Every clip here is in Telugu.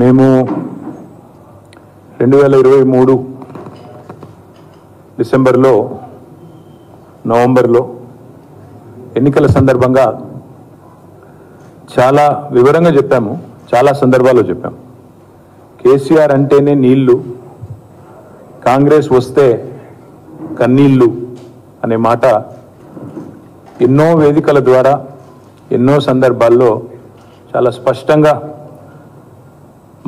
మేము 2023 డిసెంబర్లో నవంబర్లో ఎన్నికల సందర్భంగా చాలా వివరంగా చెప్పాము. చాలా సందర్భాల్లో చెప్పాము. కేసీఆర్ అంటేనే నీళ్లు, కాంగ్రెస్ వస్తే కన్నీళ్లు అనే మాట ఎన్నో వేదికల ద్వారా ఎన్నో సందర్భాల్లో చాలా స్పష్టంగా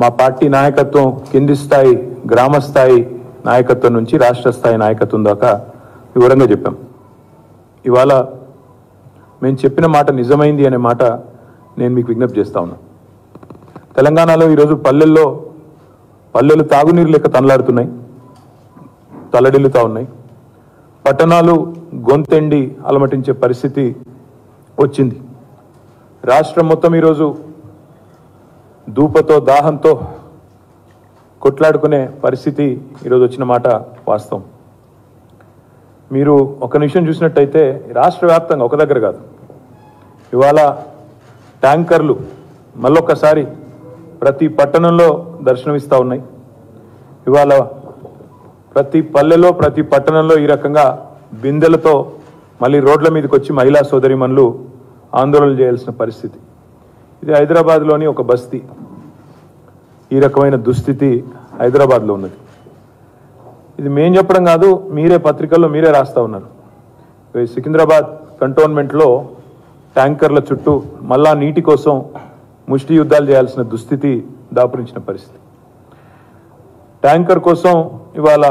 మా పార్టీ నాయకత్వం కింది స్థాయి గ్రామ స్థాయి నాయకత్వం నుంచి రాష్ట్ర స్థాయి నాయకత్వం దాకా వివరంగా చెప్పాం. ఇవాళ మేము చెప్పిన మాట నిజమైంది అనే మాట నేను మీకు విజ్ఞప్తి చేస్తా ఉన్నా. తెలంగాణలో ఈరోజు పల్లెలు తాగునీరు లెక్క తనలాడుతున్నాయి, తల్లడిల్లుతా ఉన్నాయి. పట్టణాలు గొంతెండి అలమటించే పరిస్థితి వచ్చింది. రాష్ట్రం మొత్తం ఈరోజు దూపతో దాహంతో కొట్లాడుకునే పరిస్థితి ఈరోజు వచ్చిన మాట వాస్తవం. మీరు ఒక నిమిషం చూసినట్టయితే రాష్ట్ర వ్యాప్తంగా ఒక దగ్గర కాదు, ఇవాళ ట్యాంకర్లు మళ్ళొక్కసారి ప్రతి పట్టణంలో దర్శనమిస్తూ ఉన్నాయి. ఇవాళ ప్రతి పల్లెలో ప్రతి పట్టణంలో ఈ రకంగా బిందెలతో మళ్ళీ రోడ్ల మీదకి వచ్చి మహిళా సోదరిమణులు ఆందోళన చేయాల్సిన పరిస్థితి. ఇది హైదరాబాద్లోని ఒక బస్తీ. ఈ రకమైన దుస్థితి హైదరాబాద్లో ఉన్నది. ఇది మేం చెప్పడం కాదు, మీరే పత్రికల్లో మీరే రాస్తూ ఉన్నారు. సికింద్రాబాద్ కంటోన్మెంట్లో ట్యాంకర్ల చుట్టూ మళ్ళా నీటి కోసం ముష్టి యుద్ధాలు చేయాల్సిన దుస్థితి దాపురించిన పరిస్థితి. ట్యాంకర్ కోసం ఇవాళ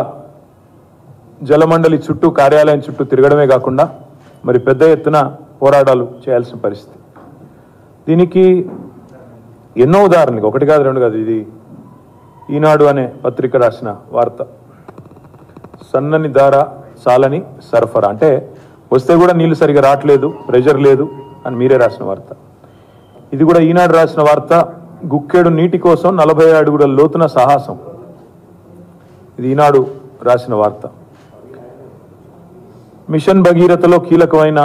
జలమండలి చుట్టూ కార్యాలయం చుట్టూ తిరగడమే కాకుండా మరి పెద్ద ఎత్తున పోరాటాలు చేయాల్సిన పరిస్థితి. దీనికి ఎన్నో ఉదాహరణలు, ఒకటి కాదు రెండు కాదు. ఇది ఈనాడు అనే పత్రిక రాసిన వార్త. సన్నని దార సాలని సరఫరా, అంటే వస్తే కూడా నీళ్లు సరిగా రావట్లేదు, ప్రెషర్ లేదు అని మీరే రాసిన వార్త. ఇది కూడా ఈనాడు రాసిన వార్త. గుక్కేడు నీటి కోసం 40 అడుగుల లోతున సాహసం. ఇది ఈనాడు రాసిన వార్త. మిషన్ భగీరథలో కీలకమైన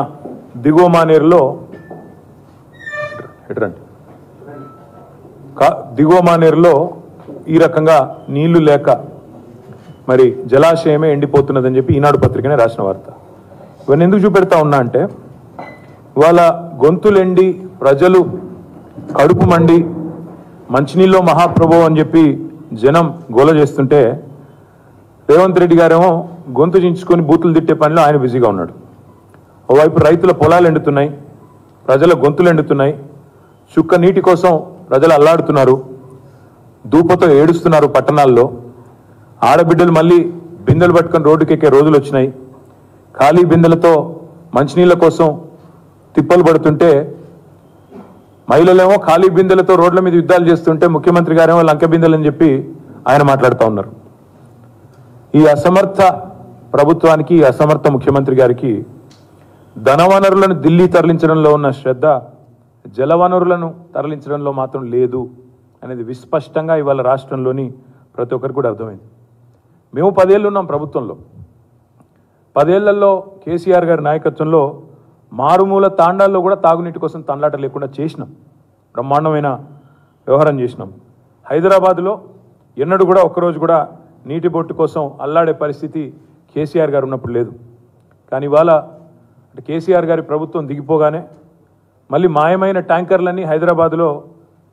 దిగువ మానేరులో దిగువ మానేరులో ఈ రకంగా నీళ్లు లేక మరి జలాశయమే ఎండిపోతున్నదని చెప్పి ఈనాడు పత్రికనే రాసిన వార్త. ఇవన్నీ ఎందుకు చూపెడతా ఉన్నా అంటే ఇవాళ గొంతులెండి ప్రజలు కడుపు మండి మంచినీళ్ళలో మహాప్రభు అని చెప్పి జనం గోల చేస్తుంటే రేవంత్ రెడ్డి గారేమో గొంతు చించుకొని బూతులు తిట్టే పనిలో ఆయన బిజీగా ఉన్నాడు. ఓవైపు రైతుల పొలాలు ఎండుతున్నాయి, ప్రజల గొంతులు ఎండుతున్నాయి, చుక్క నీటి కోసం ప్రజలు అల్లాడుతున్నారు, దూపతో ఏడుస్తున్నారు. పట్టణాల్లో ఆడబిడ్డలు మళ్ళీ బిందెలు పట్టుకొని రోడ్డుకెక్కే రోజులు వచ్చినాయి. ఖాళీ బిందెలతో మంచినీళ్ళ కోసం తిప్పలు పడుతుంటే మహిళలేమో ఖాళీ బిందెలతో రోడ్ల మీద యుద్ధాలు చేస్తుంటే ముఖ్యమంత్రి గారేమో లంక బిందెలని చెప్పి ఆయన మాట్లాడుతూ ఉన్నారు. ఈ అసమర్థ ప్రభుత్వానికి, ఈ అసమర్థ ముఖ్యమంత్రి గారికి ధనవనరులను ఢిల్లీ తరలించడంలో ఉన్న శ్రద్ధ జలవనరులను తరలించడంలో మాత్రం లేదు అనేది విస్పష్టంగా ఇవాళ రాష్ట్రంలోని ప్రతి ఒక్కరికి కూడా అర్థమైంది. మేము 10 ఏళ్ళు ఉన్నాం ప్రభుత్వంలో. 10 ఏళ్లలో కేసీఆర్ గారి నాయకత్వంలో మారుమూల తాండాల్లో కూడా తాగునీటి కోసం తండ్లాట లేకుండా చేసినాం. బ్రహ్మాండమైన వ్యవహారం చేసినాం. హైదరాబాద్లో ఎన్నడూ కూడా ఒక్కరోజు కూడా నీటి బొట్టు కోసం అల్లాడే పరిస్థితి కేసీఆర్ గారు ఉన్నప్పుడు లేదు. కానీ ఇవాళ కేసీఆర్ గారి ప్రభుత్వం దిగిపోగానే మళ్ళీ మాయమైన ట్యాంకర్లన్నీ హైదరాబాద్లో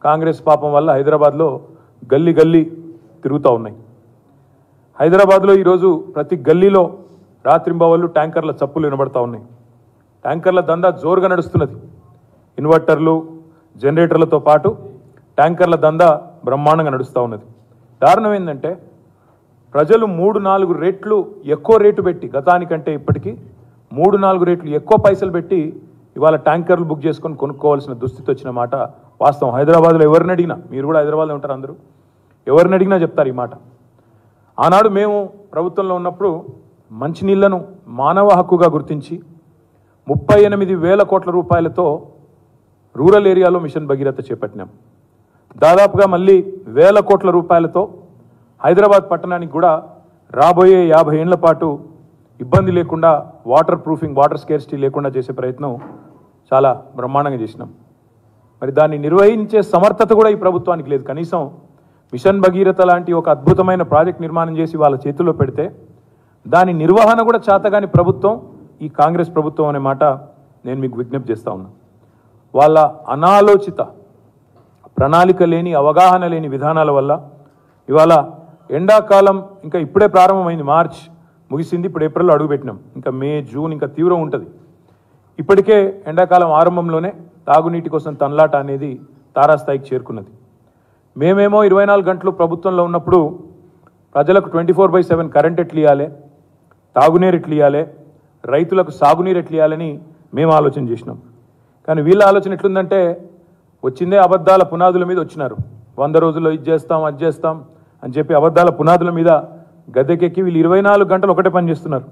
కాంగ్రెస్ పాపం వల్ల హైదరాబాద్లో గల్లీ గల్లీ తిరుగుతూ ఉన్నాయి. హైదరాబాద్లో ఈరోజు ప్రతి గల్లీలో రాత్రింబవళ్ళు ట్యాంకర్ల చప్పులు వినబడతా ఉన్నాయి. ట్యాంకర్ల దందా జోరుగా నడుస్తున్నది. ఇన్వర్టర్లు జనరేటర్లతో పాటు ట్యాంకర్ల దందా బ్రహ్మాండంగా నడుస్తూ ఉన్నది. దారుణం ఏంటంటే ప్రజలు 3-4 రెట్లు ఎక్కువ రేటు పెట్టి, గతానికంటే ఇప్పటికీ 3-4 రెట్లు ఎక్కువ పైసలు పెట్టి ఇవాళ ట్యాంకర్లు బుక్ చేసుకొని కొనుక్కోవాల్సిన దుస్థితి వచ్చిన మాట వాస్తవం. హైదరాబాద్లో ఎవరిని అడిగినా, మీరు కూడా హైదరాబాద్లో ఉంటారు అందరూ, ఎవరిని అడిగినా చెప్తారు ఈ మాట. ఆనాడు మేము ప్రభుత్వంలో ఉన్నప్పుడు మంచినీళ్లను మానవ హక్కుగా గుర్తించి 38,000 కోట్ల రూపాయలతో రూరల్ ఏరియాలో మిషన్ భగీరథ చేపట్టినాం. దాదాపుగా మళ్ళీ 1,000 కోట్ల రూపాయలతో హైదరాబాద్ పట్టణానికి కూడా రాబోయే 50 ఏళ్ల పాటు ఇబ్బంది లేకుండా వాటర్ ప్రూఫింగ్, వాటర్ స్కేర్సిటీ లేకుండా చేసే ప్రయత్నం చాలా బ్రహ్మాండంగా చేసినాం. మరి దాన్ని నిర్వహించే సమర్థత కూడా ఈ ప్రభుత్వానికి లేదు. కనీసం మిషన్ భగీరథ లాంటి ఒక అద్భుతమైన ప్రాజెక్ట్ నిర్మాణం చేసి వాళ్ళ చేతుల్లో పెడితే దాని నిర్వహణ కూడా చేతగాని ప్రభుత్వం ఈ కాంగ్రెస్ ప్రభుత్వం అనే మాట నేను మీకు విజ్ఞప్తి చేస్తా ఉన్నా. వాళ్ళ అనాలోచిత ప్రణాళిక లేని అవగాహన లేని విధానాల వల్ల ఇవాళ ఎండాకాలం ఇంకా ఇప్పుడే ప్రారంభమైంది, మార్చ్ ముగిసింది, ఇప్పుడు ఏప్రిల్లో అడుగుపెట్టినాం, ఇంకా మే జూన్ ఇంకా తీవ్రం ఉంటుంది. ఇప్పటికే ఎండాకాలం ఆరంభంలోనే తాగునీటి కోసం తన్లాట అనేది తారాస్థాయికి చేరుకున్నది. మేమేమో 24 గంటలు ప్రభుత్వంలో ఉన్నప్పుడు ప్రజలకు 24/7 కరెంట్ ఎట్లు ఇవ్వాలి, తాగునీరు ఎట్లు ఇవ్వాలి, రైతులకు సాగునీరు ఎట్లు ఇవ్వాలని మేము ఆలోచన చేసినాం. కానీ వీళ్ళ ఆలోచన ఎట్లుందంటే వచ్చిందే అబద్ధాల పునాదుల మీద వచ్చినారు. 100 రోజుల్లో ఇది చేస్తాం అది చేస్తాం అని చెప్పి అబద్ధాల పునాదుల మీద గద్దెకెక్కి వీళ్ళు 24 గంటలు ఒకటే పని చేస్తున్నారు.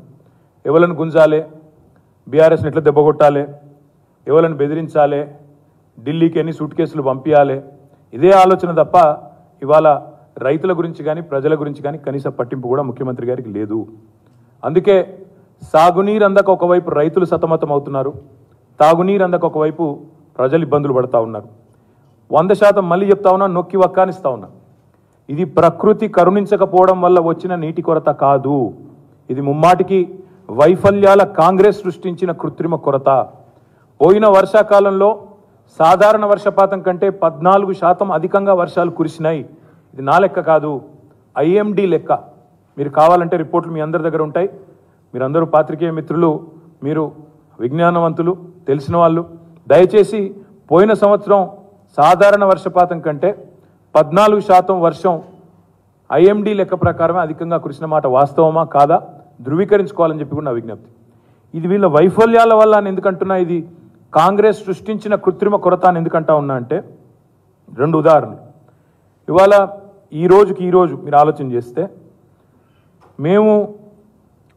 ఎవలను గుంజాలి, బీఆర్ఎస్ని ఎట్లా దెబ్బకొట్టాలి, ఎవలను బెదిరించాలి, ఢిల్లీకి ఎన్ని సూట్ కేసులు పంపించాలి, ఇదే ఆలోచన తప్ప ఇవాళ రైతుల గురించి కానీ ప్రజల గురించి కానీ కనీస పట్టింపు కూడా ముఖ్యమంత్రి గారికి లేదు. అందుకే సాగునీరు అందక ఒకవైపు రైతులు సతమతం అవుతున్నారు, తాగునీరు అందక ఒకవైపు ప్రజలు ఇబ్బందులు పడతా ఉన్నారు. 100% మళ్ళీ చెప్తా ఉన్నా, నొక్కి వక్కానిస్తా ఉన్నా, ఇది ప్రకృతి కరుణించకపోవడం వల్ల వచ్చిన నీటి కొరత కాదు, ఇది ముమ్మాటికి వైఫల్యాల కాంగ్రెస్ సృష్టించిన కృత్రిమ కొరత. పోయిన వర్షాకాలంలో సాధారణ వర్షపాతం కంటే 14% అధికంగా వర్షాలు కురిసినాయి. ఇది నా లెక్క కాదు, IMD లెక్క. మీరు కావాలంటే రిపోర్ట్లు మీ అందరి దగ్గర ఉంటాయి. మీరందరూ పాత్రికేయ మిత్రులు, మీరు విజ్ఞానవంతులు, తెలిసిన వాళ్ళు, దయచేసి పోయిన సంవత్సరం సాధారణ వర్షపాతం కంటే 14% వర్షం IMD లెక్క ప్రకారమే అధికంగా కురిసిన మాట వాస్తవమా కాదా ధృవీకరించుకోవాలని చెప్పి కూడా నా విజ్ఞప్తి. ఇది వీళ్ళ వైఫల్యాల వల్ల అని ఎందుకంటున్నా, ఇది కాంగ్రెస్ సృష్టించిన కృత్రిమ కొరత అని ఎందుకంటా ఉన్నా అంటే 2 ఉదాహరణలు. ఇవాళ ఈ రోజు మీరు ఆలోచన చేస్తే మేము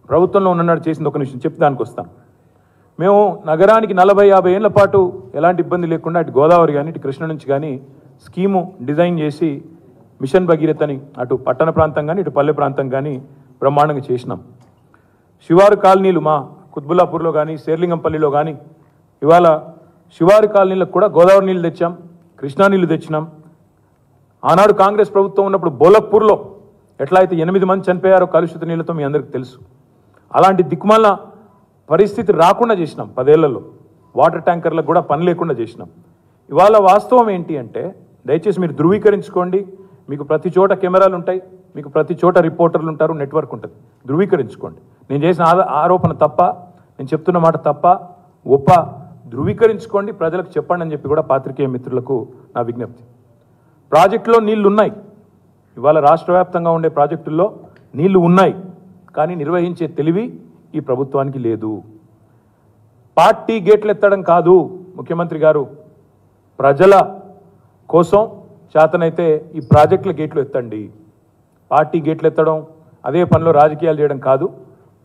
ప్రభుత్వంలో ఉన్ననాడు చేసింది ఒక నిమిషం చెప్పి దానికి వస్తాను. మేము నగరానికి 40-50 ఏళ్ల పాటు ఎలాంటి ఇబ్బంది లేకుండా అటు గోదావరి కానీ ఇటు కృష్ణ నుంచి కానీ స్కీము డిజైన్ చేసి మిషన్ భగీరథని అటు పట్టణ ప్రాంతం కానీ ఇటు పల్లె ప్రాంతం కానీ బ్రహ్మాండంగా చేసినాం. శివారు కాలనీలు మా కుత్బుల్లాపూర్లో కానీ శేర్లింగంపల్లిలో కానీ ఇవాళ శివారు కాలనీలకు కూడా గోదావరి నీళ్ళు తెచ్చాం, కృష్ణా నీళ్లు తెచ్చినాం. ఆనాడు కాంగ్రెస్ ప్రభుత్వం ఉన్నప్పుడు బోలక్పూర్లో ఎట్లా అయితే 8 మంది చనిపోయారో కలుషిత నీళ్లతో మీ అందరికీ తెలుసు. అలాంటి దిక్కుమాల పరిస్థితి రాకుండా చేసినాం. 10 ఏళ్లలో వాటర్ ట్యాంకర్లకు కూడా పని లేకుండా చేసినాం. ఇవాళ వాస్తవం ఏంటి అంటే దయచేసి మీరు ధృవీకరించుకోండి. మీకు ప్రతి చోట కెమెరాలు ఉంటాయి, మీకు ప్రతి చోట రిపోర్టర్లు ఉంటారు, నెట్వర్క్ ఉంటుంది. ధృవీకరించుకోండి. నేను చేసిన ఆరోపణ తప్ప, నేను చెప్తున్న మాట తప్ప ఒప్ప ధృవీకరించుకోండి, ప్రజలకు చెప్పండి అని చెప్పి కూడా పాత్రికేయ మిత్రులకు నా విజ్ఞప్తి. ప్రాజెక్టులో నీళ్లు ఉన్నాయి, ఇవాళ రాష్ట్ర వ్యాప్తంగా ఉండే ప్రాజెక్టుల్లో నీళ్లు ఉన్నాయి, కానీ నిర్వహించే తెలివి ఈ ప్రభుత్వానికి లేదు. పార్టీ గేట్లు ఎత్తడం కాదు ముఖ్యమంత్రి గారు, ప్రజల కోసం చేతనైతే ఈ ప్రాజెక్టుల గేట్లు ఎత్తండి. పార్టీ గేట్లు ఎత్తడం అదే పనిలో రాజకీయాలు చేయడం కాదు,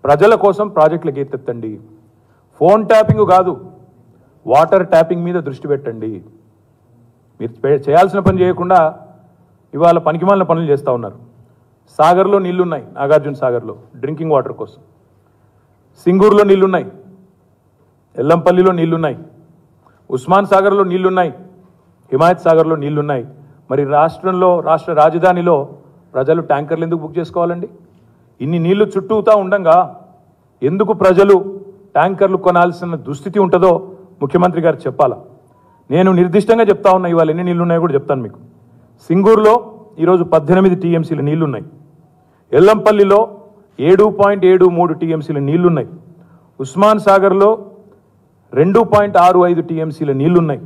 ప్రజల కోసం ప్రాజెక్టుల గేట్లు ఎత్తండి. ఫోన్ ట్యాపింగ్ కాదు, వాటర్ ట్యాపింగ్ మీద దృష్టి పెట్టండి. మీరు చేయాల్సిన పని చేయకుండా ఇవాళ పనికిమాలిన పనులు చేస్తూ ఉన్నారు. సాగర్లో నీళ్లున్నాయి, నాగార్జున సాగర్లో డ్రింకింగ్ వాటర్ కోసం. సింగూరులో నీళ్లున్నాయి, ఎల్లంపల్లిలో నీళ్లున్నాయి, ఉస్మాన్ సాగర్లో నీళ్లున్నాయి, హిమాయత్ సాగర్లో నీళ్లున్నాయి. మరి రాష్ట్ర రాజధానిలో ప్రజలు ట్యాంకర్లు ఎందుకు బుక్ చేసుకోవాలండి? ఇన్ని నీళ్లు చుట్టూతా ఉండంగా ఎందుకు ప్రజలు ట్యాంకర్లు కొనాల్సిన దుస్థితి ఉంటుందో ముఖ్యమంత్రి గారు చెప్పాలా. నేను నిర్దిష్టంగా చెప్తా ఉన్నా, ఇవాళ ఎన్ని నీళ్లు ఉన్నాయో కూడా చెప్తాను మీకు. సింగూరులో ఈరోజు 18 TMCల నీళ్లున్నాయి, ఎల్లంపల్లిలో 7.73 TMCల నీళ్లున్నాయి, ఉస్మాన్ సాగర్లో 2.65 TMCల నీళ్లున్నాయి,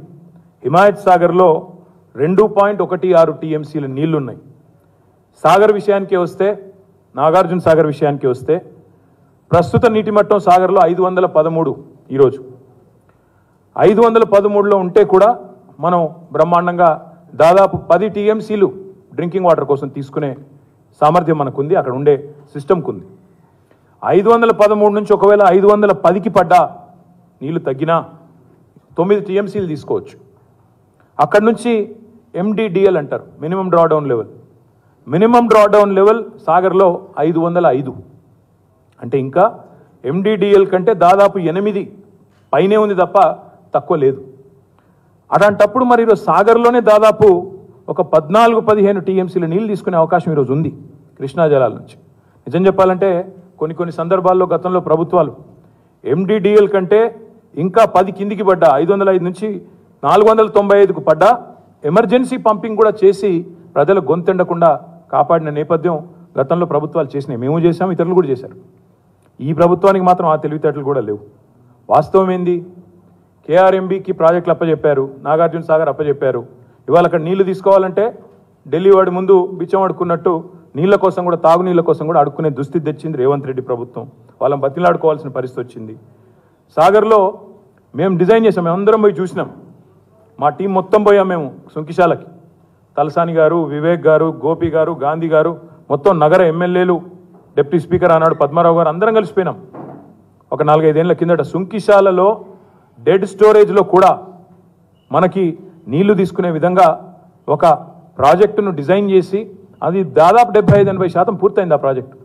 హిమాయత్ సాగర్లో 2.16 TMCల నీళ్లున్నాయి. సాగర్ విషయానికి వస్తే, నాగార్జున సాగర్ విషయానికి వస్తే ప్రస్తుత నీటి మట్టం సాగర్లో 513 ఈరోజు 513లో ఉంటే కూడా మనం బ్రహ్మాండంగా దాదాపు 10 TMCలు డ్రింకింగ్ వాటర్ కోసం తీసుకునే సామర్థ్యం మనకుంది, అక్కడ ఉండే సిస్టమ్కు ఉంది. 513 నుంచి ఒకవేళ 510కి పడ్డా నీళ్లు తగ్గినా 9 TMCలు తీసుకోవచ్చు. అక్కడి నుంచి MDDL అంటారు, minimum drawdown level. Minimum drawdown level సాగర్లో 505, అంటే ఇంకా MDDL కంటే దాదాపు 8 పైనే ఉంది తప్ప తక్కువ లేదు. అలాంటప్పుడు మరి ఈరోజు సాగర్లోనే దాదాపు ఒక 14-15 టీఎంసీల నీళ్లు తీసుకునే అవకాశం ఈరోజు ఉంది కృష్ణా జలాల నుంచి. నిజం చెప్పాలంటే కొన్ని సందర్భాల్లో గతంలో ప్రభుత్వాలు ఎండిడిఎల్ కంటే ఇంకా 10 కిందికి పడ్డా, 505 నుంచి 495కు పడ్డా ఎమర్జెన్సీ పంపింగ్ కూడా చేసి ప్రజల గొంతెండకుండా కాపాడిన నేపథ్యం గతంలో ప్రభుత్వాలు చేసినాయి. మేము చేసాం, ఇతరులు కూడా చేశారు. ఈ ప్రభుత్వానికి మాత్రం ఆ తెలివితేటలు కూడా లేవు. వాస్తవం ఏంది? కేఆర్ఎంబీకి ప్రాజెక్టులు అప్పచెప్పారు, నాగార్జున సాగర్ అప్పచెప్పారు. ఇవాళ అక్కడ నీళ్లు తీసుకోవాలంటే ఢిల్లీ వాడి ముందు బిచ్చం అడుక్కున్నట్టు నీళ్ల కోసం కూడా, తాగునీళ్ల కోసం కూడా అడుక్కునే దుస్థితి తెచ్చింది రేవంత్ రెడ్డి ప్రభుత్వం. వాళ్ళని బతిలాడుకోవాల్సిన పరిస్థితి వచ్చింది. సాగర్లో మేము డిజైన్ చేసాం, మేమందరం పోయి చూసినాం. మా టీం మొత్తం పోయాం మేము సుంకిశాలకి. తలసాని గారు, వివేక్ గారు, గోపి గారు, గాంధీ గారు, మొత్తం నగర ఎమ్మెల్యేలు, డిప్యూటీ స్పీకర్ ఆనాడు పద్మారావు గారు అందరం కలిసిపోయినాం. ఒక 4-5 ఏళ్ల కిందట సుంకిశాలలో డెడ్ స్టోరేజ్లో కూడా మనకి నీళ్లు తీసుకునే విధంగా ఒక ప్రాజెక్టును డిజైన్ చేసి అది దాదాపు 75-80% పూర్తయింది ఆ ప్రాజెక్టు.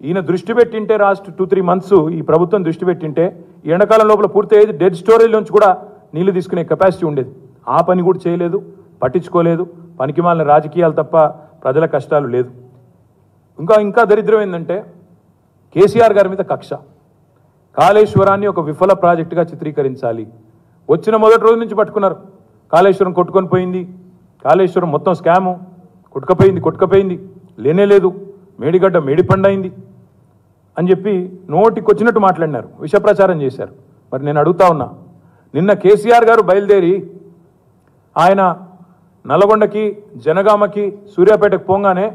ఈయన దృష్టి పెట్టింటే లాస్ట్ 2-3 మంత్స్ ఈ ప్రభుత్వం దృష్టి పెట్టింటే ఈ ఎండాకాలం లోపల పూర్తయ్యేది. డెడ్ స్టోరేజ్ నుంచి కూడా నీళ్లు తీసుకునే కెపాసిటీ ఉండేది. ఆ పని కూడా చేయలేదు, పట్టించుకోలేదు. పనికిమాలిన రాజకీయాలు తప్ప ప్రజల కష్టాలు లేదు. ఇంకా దరిద్రం ఏంటంటే కేసీఆర్ గారి మీద కక్ష. కాళేశ్వరాన్ని ఒక విఫల ప్రాజెక్టుగా చిత్రీకరించాలి. వచ్చిన మొదటి రోజు నుంచి పట్టుకున్నారు. కాళేశ్వరం కొట్టుకొని పోయింది, కాళేశ్వరం మొత్తం స్కాము, కొట్టుకపోయింది, లేనేలేదు, మేడిగడ్డ మేడిపండైంది అని చెప్పి నోటికొచ్చినట్టు మాట్లాడినారు, విషప్రచారం చేశారు. మరి నేను అడుగుతా ఉన్నా, నిన్న కేసీఆర్ గారు బయలుదేరి ఆయన నల్గొండకి, జనగామకి, సూర్యాపేటకు పోగానే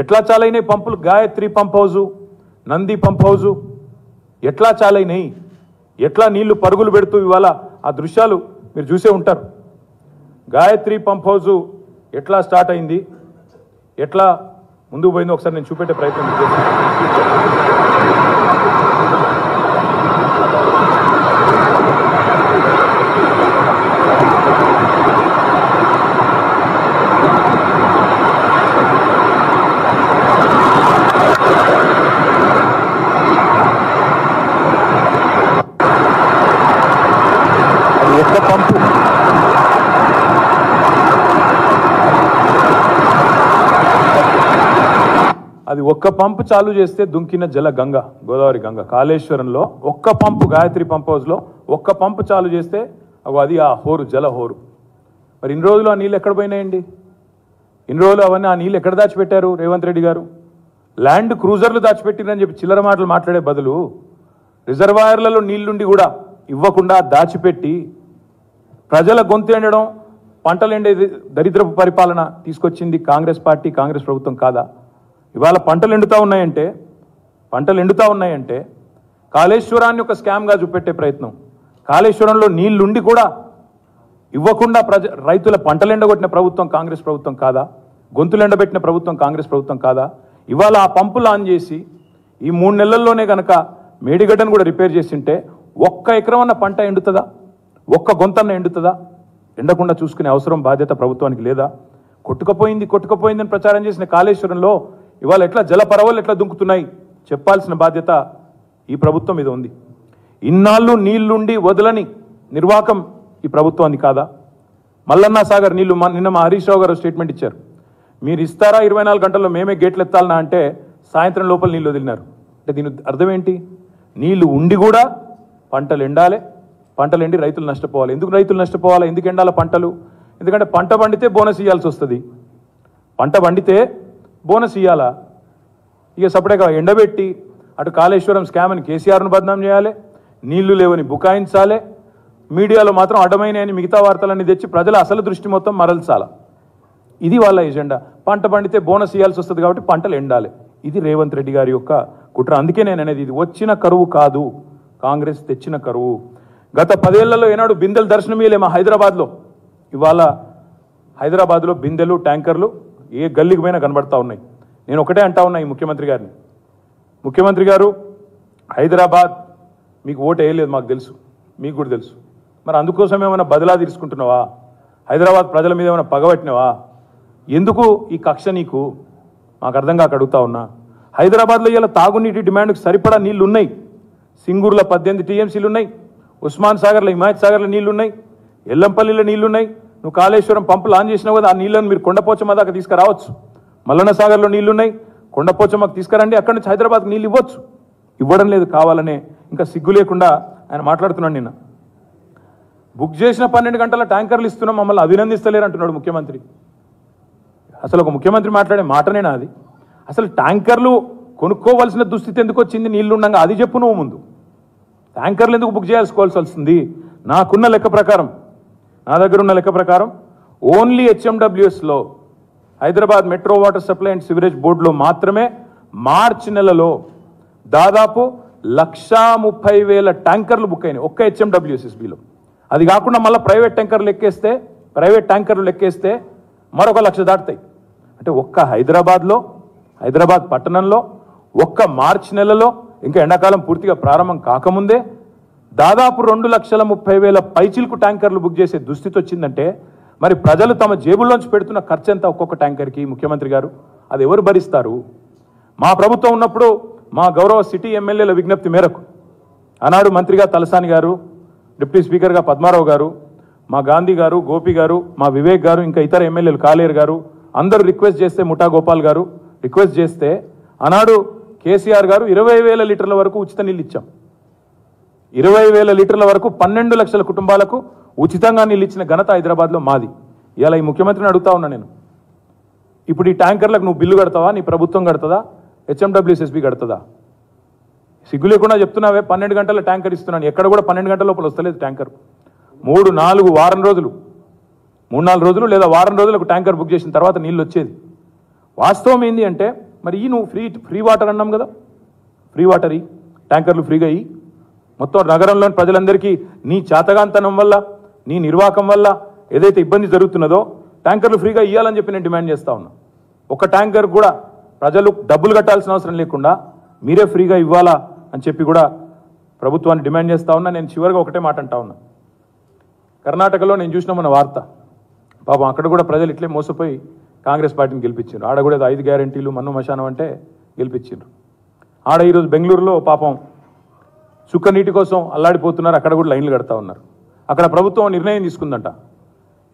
ఎట్లా చాలైనాయి పంపులు? Gayatri pump house, Nandi pump house ఎట్లా చాలైనాయి, ఎట్లా నీళ్లు పరుగులు పెడుతూ ఇవాళ ఆ దృశ్యాలు మీరు చూసే ఉంటారు. గాయత్రి పంప్ హౌజు ఎట్లా స్టార్ట్ అయింది, ఎట్లా ముందుకు పోయిందో ఒకసారి నేను చూపెట్టే ప్రయత్నం చేస్తాను. అది ఒక్క పంపు చాలు చేస్తే దుంకిన జల గంగ, గోదావరి గంగ. కాళేశ్వరంలో ఒక్క పంపు, గాయత్రి పంప్ హౌస్లో ఒక్క పంపు చాలు చేస్తే అది ఆ హోరు, జల హోరు. మరి ఇన్ని రోజులు ఆ నీళ్ళు ఎక్కడ పోయినాయండి? ఇన్ని రోజులు అవన్నీ ఆ నీళ్ళు ఎక్కడ దాచిపెట్టారు రేవంత్ రెడ్డి గారు? ల్యాండ్ క్రూజర్లు దాచిపెట్టిరని చెప్పి చిల్లర మాటలు మాట్లాడే బదులు రిజర్వాయర్లలో నీళ్లుండి కూడా ఇవ్వకుండా దాచిపెట్టి ప్రజల గొంతు ఎండడం, పంటలు ఎండే దరిద్రపు పరిపాలన తీసుకొచ్చింది కాంగ్రెస్ పార్టీ, కాంగ్రెస్ ప్రభుత్వం కాదా? ఇవాళ పంటలు ఎండుతూ ఉన్నాయంటే కాళేశ్వరాన్ని ఒక స్కామ్గా చూపెట్టే ప్రయత్నం, కాళేశ్వరంలో నీళ్లుండి కూడా ఇవ్వకుండా రైతుల పంటలు ఎండగొట్టిన ప్రభుత్వం కాంగ్రెస్ ప్రభుత్వం కాదా? గొంతులు ఎండబెట్టిన ప్రభుత్వం కాంగ్రెస్ ప్రభుత్వం కాదా? ఇవాళ ఆ పంపులు ఆన్ చేసి ఈ 3 నెలల్లోనే కనుక మేడిగడ్డను కూడా రిపేర్ చేసింటే 1 ఎకరం అన్న పంట ఎండుతుందా? 1 గొంతన్న ఎండుతుందా? ఎండకుండా చూసుకునే అవసరం, బాధ్యత ప్రభుత్వానికి లేదా? కొట్టుకపోయిందని ప్రచారం చేసిన కాళేశ్వరంలో ఇవాళ ఎట్లా జల పరవలు ఎట్లా దుంకుతున్నాయి చెప్పాల్సిన బాధ్యత ఈ ప్రభుత్వం మీద ఉంది. ఇన్నాళ్ళు నీళ్లుండి వదలని నిర్వాకం ఈ ప్రభుత్వాన్ని కాదా? మల్లన్న సాగర్ నీళ్లు నిన్న మా హరీష్ రావు గారు స్టేట్మెంట్ ఇచ్చారు. మీరు ఇస్తారా 24 గంటల్లో మేమే గేట్లు ఎత్తాలనా అంటే సాయంత్రం లోపల నీళ్ళు వదిలినారు. అంటే దీని అర్థం ఏంటి? నీళ్లు ఉండి కూడా పంటలు ఎండాలి, పంటలు ఎండి రైతులు నష్టపోవాలి. ఎందుకు రైతులు నష్టపోవాలి? ఎందుకు ఎండాల పంటలు? ఎందుకంటే పంట పండితే బోనస్ ఇవ్వాల్సి వస్తుంది. పంట పండితే బోనస్ ఇవ్వాలా? ఇక సపరేట్గా ఎండబెట్టి అటు కాళేశ్వరం స్కామ్ అని కేసీఆర్ను బదనాం చేయాలి, నీళ్లు లేవని బుకాయించాలి, మీడియాలో మాత్రం అడ్డమైనని మిగతా వార్తలన్నీ తెచ్చి ప్రజల అసలు దృష్టి మొత్తం మరల్చాల. ఇది వాళ్ళ ఎజెండా. పంట పండితే బోనస్ ఇవ్వాల్సి వస్తుంది కాబట్టి పంటలు ఎండాలి. ఇది రేవంత్ రెడ్డి గారి యొక్క కుట్ర. అందుకే నేను అనేది, ఇది వచ్చిన కరువు కాదు, కాంగ్రెస్ తెచ్చిన కరువు. గత 10 ఏళ్లలో ఏనాడు బిందెలు దర్శనమీయలే మా హైదరాబాద్లో. ఇవాళ హైదరాబాద్లో బిందెలు, ట్యాంకర్లు ఏ గల్లీకి పోయినా కనబడతా ఉన్నాయి. నేను ఒకటే అంటా ఉన్నా ఈ ముఖ్యమంత్రి గారిని, ముఖ్యమంత్రి గారు హైదరాబాద్ మీకు ఓటు వేయలేదు మాకు తెలుసు, మీకు కూడా తెలుసు. మరి అందుకోసం ఏమైనా బదిలా తీసుకుంటున్నావా? హైదరాబాద్ ప్రజల మీద ఏమైనా పగబట్టినావా? ఎందుకు ఈ కక్ష నీకు? మాకు అర్థం కాక అడుగుతా ఉన్నా. హైదరాబాద్లో ఇలా తాగునీటి డిమాండ్కి సరిపడా నీళ్లు ఉన్నాయి. సింగూరులో 18 టీఎంసీలు ఉన్నాయి, ఉస్మాన్ సాగర్లో, హిమాయత్ సాగర్లో నీళ్లు ఉన్నాయి, ఎల్లంపల్లిలో నీళ్లు ఉన్నాయి, నువ్వు కాళేశ్వరం పంపులు ఆన్ చేసినావు కదా, ఆ నీళ్ళను మీరు కొండపోచమ్మ దాకా తీసుకురావచ్చు. మల్లన్న సాగర్లో నీళ్లున్నాయి, కొండపోచమ్మకు తీసుకురండి, అక్కడి నుంచి హైదరాబాద్కి నీళ్ళు ఇవ్వచ్చు. ఇవ్వడం లేదు, కావాలనే ఇంకా సిగ్గు లేకుండా ఆయన మాట్లాడుతున్నాడు. నిన్న బుక్ చేసిన 12 గంటల ట్యాంకర్లు ఇస్తున్నాం, మమ్మల్ని అభినందిస్తలేరు అంటున్నాడు ముఖ్యమంత్రి. అసలు ఒక ముఖ్యమంత్రి మాట్లాడే మాటనేనా అది? అసలు ట్యాంకర్లు కొనుక్కోవాల్సిన దుస్థితి ఎందుకు వచ్చింది? నీళ్లు ఉండగా అది చెప్పు నువ్వు ముందు. ట్యాంకర్లు ఎందుకు బుక్ చేసుకోవాల్సి వస్తుంది? నాకున్న లెక్క ప్రకారం, నా దగ్గర ఉన్న లెక్క ప్రకారం ఓన్లీ హెచ్ఎండబ్ల్యూఎస్లో Hyderabad metro water supply and sewerage బోర్డులో మాత్రమే మార్చి నెలలో దాదాపు 130,000 ట్యాంకర్లు బుక్ అయినాయి ఒక్క హెచ్ఎండబ్ల్యూఎస్ఎస్బిలో. అది కాకుండా మళ్ళీ ప్రైవేట్ ట్యాంకర్లు లెక్కేస్తే మరొక 1,00,000 దాటుతాయి. అంటే ఒక్క హైదరాబాద్ పట్టణంలో ఒక్క మార్చి నెలలో, ఇంకా ఎండాకాలం పూర్తిగా ప్రారంభం కాకముందే దాదాపు 2,30,000 పైచిల్కు ట్యాంకర్లు బుక్ చేసే దుస్థితి వచ్చిందంటే మరి ప్రజలు తమ జేబుల్లోంచి పెడుతున్న ఖర్చు ఎంత ఒక్కొక్క ట్యాంకర్కి? ముఖ్యమంత్రి గారు, అది ఎవరు భరిస్తారు? మా ప్రభుత్వం ఉన్నప్పుడు మా గౌరవ సిటీ ఎమ్మెల్యేల విజ్ఞప్తి మేరకు ఆనాడు మంత్రిగా తలసాని గారు, డిప్యూటీ స్పీకర్గా పద్మారావు గారు, మా గాంధీ గారు, గోపి గారు, మా వివేక్ గారు, ఇంకా ఇతర ఎమ్మెల్యేలు కాలేరు గారు అందరూ రిక్వెస్ట్ చేస్తే, ముఠా గోపాల్ గారు రిక్వెస్ట్ చేస్తే ఆనాడు కేసీఆర్ గారు 20,000 లీటర్ల వరకు ఉచిత నీళ్ళు ఇచ్చాం. 20,000 లీటర్ల వరకు 12 లక్షల కుటుంబాలకు ఉచితంగా నీళ్ళు ఇచ్చిన ఘనత హైదరాబాద్లో మాది. ఇలా ఈ ముఖ్యమంత్రిని అడుగుతా ఉన్నా నేను, ఇప్పుడు ఈ ట్యాంకర్లకు నువ్వు బిల్లు కడతావా? నీ ప్రభుత్వం కడుతుందా? హెచ్ఎండబ్ల్యూఎస్ఎస్బి కడుతుందా? సిగ్గు లేకుండా చెప్తున్నావే 12 గంటల ట్యాంకర్ ఇస్తున్నాను. ఎక్కడ కూడా 12 గంటల లోపల వస్తలేదు ట్యాంకర్. 3-4 వారం రోజులు, 3-4 రోజులు లేదా వారం రోజులకు ట్యాంకర్ బుక్ చేసిన తర్వాత నీళ్ళు వచ్చేది. వాస్తవం ఏంది అంటే, మరి ఈ నువ్వు ఫ్రీ వాటర్ అన్నాం కదా, ఫ్రీ వాటర్ ఈ ట్యాంకర్లు ఫ్రీగా ఇయ్యి. మొత్తం నగరంలోని ప్రజలందరికీ నీ చాతగాంతనం వల్ల, నీ నిర్వాహకం వల్ల ఏదైతే ఇబ్బంది జరుగుతున్నదో ట్యాంకర్లు ఫ్రీగా ఇవ్వాలని చెప్పి నేను డిమాండ్ చేస్తా ఉన్నా. ఒక ట్యాంకర్ కూడా ప్రజలు డబ్బులు కట్టాల్సిన అవసరం లేకుండా మీరే ఫ్రీగా ఇవ్వాలా అని చెప్పి కూడా ప్రభుత్వాన్ని డిమాండ్ చేస్తా ఉన్నా. నేను చివరిగా ఒకటే మాట అంటా ఉన్నా, కర్ణాటకలో నేను చూసిన మన వార్త, పాపం అక్కడ కూడా ప్రజలు ఇట్లే మోసపోయి కాంగ్రెస్ పార్టీని గెలిపించారు. ఆడ కూడా 5 గ్యారెంటీలు మన్ను మశానం అంటే గెలిపించారు. ఆడ ఈరోజు బెంగళూరులో పాపం చుక్క నీటి కోసం అల్లాడిపోతున్నారు, అక్కడ కూడా లైన్లు కడతా ఉన్నారు. అక్కడ ప్రభుత్వం నిర్ణయం తీసుకుందంట,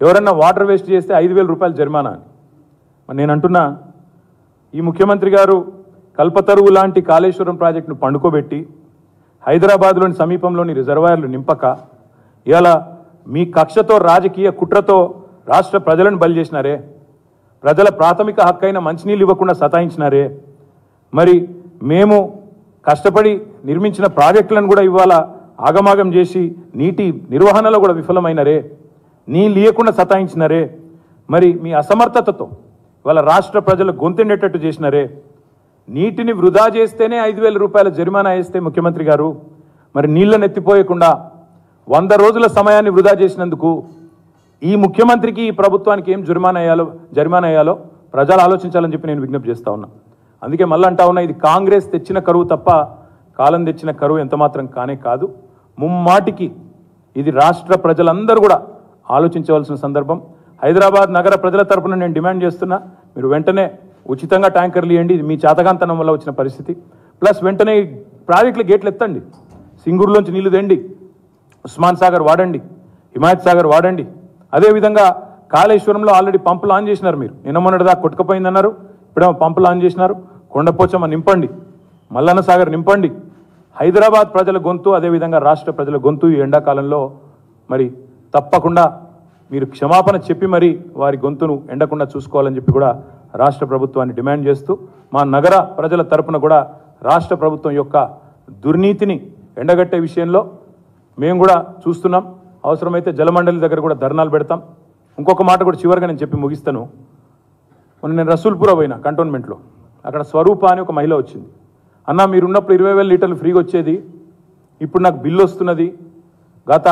ఎవరన్నా వాటర్ వేస్ట్ చేస్తే 5,000 రూపాయలు జరిమానా అని. మరి నేను అంటున్నా, ఈ ముఖ్యమంత్రి గారు కల్పతరువు లాంటి కాళేశ్వరం ప్రాజెక్టును పండుకోబెట్టి హైదరాబాద్లోని సమీపంలోని రిజర్వాయర్లు నింపక ఇలా మీ కక్షతో రాజకీయ కుట్రతో రాష్ట్ర ప్రజలను బలి చేసినారే, ప్రజల ప్రాథమిక హక్కైన మంచినీళ్ళు ఇవ్వకుండా సతాయించినారే, మరి మేము కష్టపడి నిర్మించిన ప్రాజెక్టులను కూడా ఇవాళ ఆగమాగం చేసి నీటి నిర్వహణలో కూడా విఫలమైనరే, నీళ్ళు ఇవ్వకుండా సతాయించినరే, మరి మీ అసమర్థతతో ఇవాళ రాష్ట్ర ప్రజలు గొంతెండేటట్టు చేసినరే, నీటిని వృధా చేస్తేనే 5,000 రూపాయల జరిమానా వేస్తే ముఖ్యమంత్రి గారు, మరి నీళ్లను ఎత్తిపోయకుండా 100 రోజుల సమయాన్ని వృధా చేసినందుకు ఈ ముఖ్యమంత్రికి ఈ ప్రభుత్వానికి ఏం జరిమానా వేయాలో ప్రజలు ఆలోచించాలని చెప్పి నేను విజ్ఞప్తి చేస్తా ఉన్నా. అందుకే మళ్ళీ అంటా ఉన్నా, ఇది కాంగ్రెస్ తెచ్చిన కరువు తప్ప కాలం తెచ్చిన కరువు ఎంత మాత్రం కానే కాదు. ముమ్మాటికి ఇది రాష్ట్ర ప్రజలందరూ కూడా ఆలోచించవలసిన సందర్భం. హైదరాబాద్ నగర ప్రజల తరపున నేను డిమాండ్ చేస్తున్నా, మీరు వెంటనే ఉచితంగా ట్యాంకర్లు ఇవ్వండి, ఇది మీ చాతగాంతనం వల్ల వచ్చిన పరిస్థితి. ప్లస్ వెంటనే ప్రాజెక్టుల గేట్లు ఎత్తండి, సింగూరులోంచి నీళ్లు తెండి, ఉస్మాన్ సాగర్ వాడండి, హిమాయత్ సాగర్ వాడండి. అదేవిధంగా కాళేశ్వరంలో ఆల్రెడీ పంపులు ఆన్ చేసినారు, మీరు నిన్న మొన్నటిదాకా కొట్టుకుపోయిందన్నారు, ఇప్పుడేమో పంపులు ఆన్ చేసినారు. కొండపోచమ్మ నింపండి, మల్లన్న సాగర్ నింపండి. హైదరాబాద్ ప్రజల గొంతు, అదేవిధంగా రాష్ట్ర ప్రజల గొంతు ఈ ఎండాకాలంలో మరి తప్పకుండా మీరు క్షమాపణ చెప్పి మరి వారి గొంతును ఎండకుండా చూసుకోవాలని చెప్పి కూడా రాష్ట్ర ప్రభుత్వాన్ని డిమాండ్ చేస్తూ, మా నగర ప్రజల తరపున కూడా రాష్ట్ర ప్రభుత్వం యొక్క దుర్నీతిని ఎండగట్టే విషయంలో మేము కూడా చూస్తున్నాం. అవసరమైతే జలమండలి దగ్గర కూడా ధర్నాలు పెడతాం. ఇంకొక మాట కూడా చివరిగా నేను చెప్పి ముగిస్తాను. మొన్న నేను రసూల్పుర పోయినా కంటోన్మెంట్లో, అక్కడ స్వరూప అని ఒక మహిళ వచ్చింది. అన్న, మీరున్నప్పుడు 20,000 లీటర్లు ఫ్రీగా వచ్చేది, ఇప్పుడు నాకు బిల్లు వస్తున్నది, గత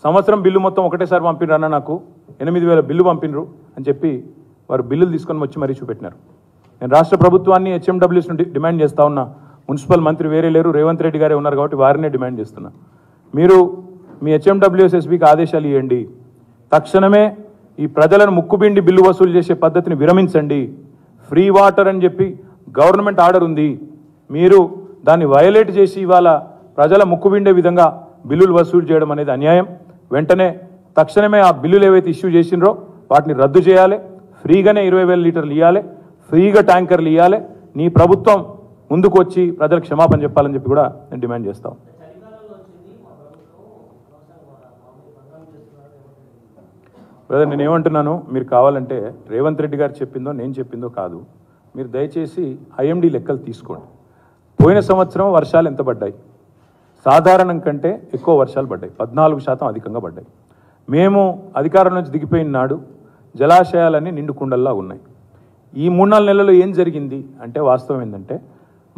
సంవత్సరం బిల్లు మొత్తం ఒకటేసారి పంపినరు అన్న, నాకు 8,000 బిల్లు పంపినరు అని చెప్పి వారు బిల్లులు తీసుకొని వచ్చి మరీ చూపెట్టినారు. నేను రాష్ట్ర ప్రభుత్వాన్ని హెచ్ఎండబ్ల్యూఎస్ నుండి డిమాండ్ చేస్తా ఉన్నా. మున్సిపల్ మంత్రి వేరే లేరు, రేవంత్ రెడ్డి గారే ఉన్నారు కాబట్టి వారినే డిమాండ్ చేస్తున్నా. మీరు మీ హెచ్ఎండబ్ల్యూఎస్ఎస్బికి ఆదేశాలు ఇవ్వండి, తక్షణమే ఈ ప్రజలను ముక్కుబిండి బిల్లు వసూలు చేసే పద్ధతిని విరమించండి. ఫ్రీ వాటర్ అని చెప్పి గవర్నమెంట్ ఆర్డర్ ఉంది, మీరు దాన్ని వయలేట్ చేసి ఇవాళ ప్రజల ముక్కుబిండే విధంగా బిల్లులు వసూలు చేయడం అనేది అన్యాయం. వెంటనే తక్షణమే ఆ బిల్లులు ఏవైతే ఇష్యూ చేసినరో వాటిని రద్దు చేయాలి, ఫ్రీగానే 20,000 లీటర్లు ఇవ్వాలి, ఫ్రీగా ట్యాంకర్లు ఇవ్వాలి, నీ ప్రభుత్వం ముందుకు వచ్చి ప్రజలకు క్షమాపణ చెప్పాలని చెప్పి కూడా నేను డిమాండ్ చేస్తాం. బ్రదర్ నేను ఏమంటున్నాను, మీరు కావాలంటే రేవంత్ రెడ్డి గారు చెప్పిందో నేను చెప్పిందో కాదు, మీరు దయచేసి ఐఎండి లెక్కలు తీసుకోండి. పోయిన సంవత్సరం వర్షాలు ఎంత పడ్డాయి? సాధారణం కంటే ఎక్కువ వర్షాలు పడ్డాయి, 14% అధికంగా పడ్డాయి. మేము అధికారం నుంచి దిగిపోయిన నాడు జలాశయాలన్నీ నిండు కుండల్లా ఉన్నాయి. ఈ 3-4 నెలల్లో ఏం జరిగింది అంటే వాస్తవం ఏంటంటే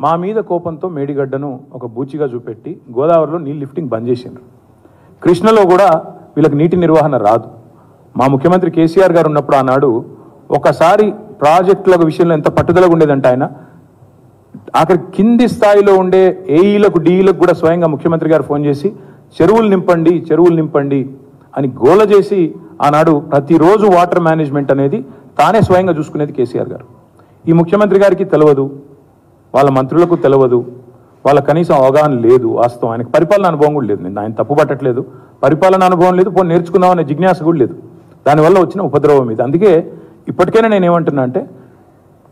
మా మీద కోపంతో మేడిగడ్డను ఒక బూచిగా చూపెట్టి గోదావరిలో నీళ్ళు లిఫ్టింగ్ బంద్ చేసిండ్రు. కృష్ణలో కూడా వీళ్ళకి నీటి నిర్వహణ రాదు. మా ముఖ్యమంత్రి కేసీఆర్ గారు ఉన్నప్పుడు ఆనాడు ఒకసారి ప్రాజెక్టుల విషయంలో ఎంత పట్టుదలగా ఉండేదంటే ఆయన అక్కడ కింది స్థాయిలో ఉండే ఏఈలకు డీఈలకు కూడా స్వయంగా ముఖ్యమంత్రి గారు ఫోన్ చేసి చెరువులు నింపండి అని గోల చేసి ఆనాడు ప్రతిరోజు వాటర్ మేనేజ్మెంట్ అనేది తానే స్వయంగా చూసుకునేది కేసీఆర్ గారు. ఈ ముఖ్యమంత్రి గారికి తెలియదు, వాళ్ళ మంత్రులకు తెలియదు, వాళ్ళ కనీసం అవగాహన లేదు. వాస్తవం ఆయనకు పరిపాలన అనుభవం కూడా లేదు. నేను ఆయన తప్పు పట్టట్లేదు, పరిపాలన అనుభవం లేదు, పోనీ నేర్చుకుందామనే జిజ్ఞాస కూడా లేదు. దానివల్ల వచ్చిన ఉపద్రవం ఇది. అందుకే ఇప్పటికైనా నేను ఏమంటున్నా అంటే